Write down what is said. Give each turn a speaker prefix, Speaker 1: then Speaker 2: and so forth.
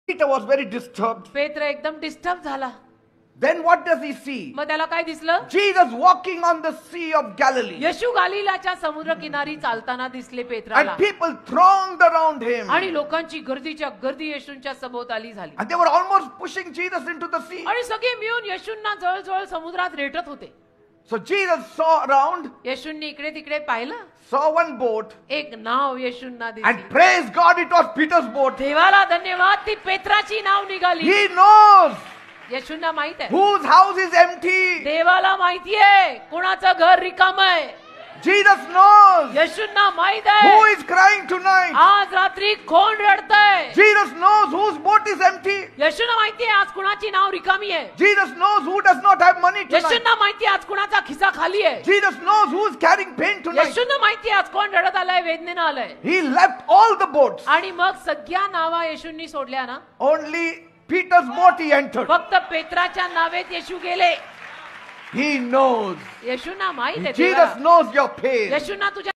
Speaker 1: Peter was very disturbed.
Speaker 2: पेत्र एकदम disturb झाला.
Speaker 1: Then what does he see?
Speaker 2: मग त्याला काय दिसलं?
Speaker 1: Jesus walking on the Sea of Galilee.
Speaker 2: येशू गालिलाच्या समुद्र किनारी चालताना दिसले पेत्राला.
Speaker 1: And people thronged around him.
Speaker 2: आणि लोकांची गर्दीच्या गर्दी येशूंच्या सभोवताली झाली.
Speaker 1: And they were almost pushing Jesus into the sea.
Speaker 2: आणि सगळे मिळून येशूंना जवळ समुद्रात रेटत होते.
Speaker 1: So Jesus saw around,
Speaker 2: येशूंनी इकडे तिकडे पाहिलं.
Speaker 1: saw one boat,
Speaker 2: एक नाव येशूंना दिसली.
Speaker 1: and praise God, it was Peter's boat.
Speaker 2: देवाला धन्यवाद, ती पेत्राची नाव निघाली.
Speaker 1: He knows
Speaker 2: येशूंना माहित आहे.
Speaker 1: whose house is empty.
Speaker 2: देवाला माहितीये कोणाचं घर रिकाम आहे.
Speaker 1: Jesus knows
Speaker 2: येशूंना माहित
Speaker 1: who
Speaker 2: आहे
Speaker 1: is crying tonight.
Speaker 2: आज रात्री कोण रडतंय.
Speaker 1: Jesus knows whose boat is empty.
Speaker 2: येशूंना माहितीये आज कुणाची नाव रिकामी आहे.
Speaker 1: Jesus knows who does not have money tonight.
Speaker 2: येशूंना माहितीये आज कुणाचा खिसा खाली आहे.
Speaker 1: Jesus knows who is carrying pain tonight.
Speaker 2: येशूंना माहितीये आज कोण रडत आलाय, वेदनेनं आलाय.
Speaker 1: He left all the boats.
Speaker 2: आणि मग सगळ्या नावा येशूंनी सोडल्या ना.
Speaker 1: Only Peter's boat he entered.
Speaker 2: फक्त पेत्राच्या नावेत येशू गेले.
Speaker 1: He knows.
Speaker 2: येशूंना माहित आहे
Speaker 1: Jesus
Speaker 2: देवाला.
Speaker 1: knows your pain.
Speaker 2: येशूंना तुझ्या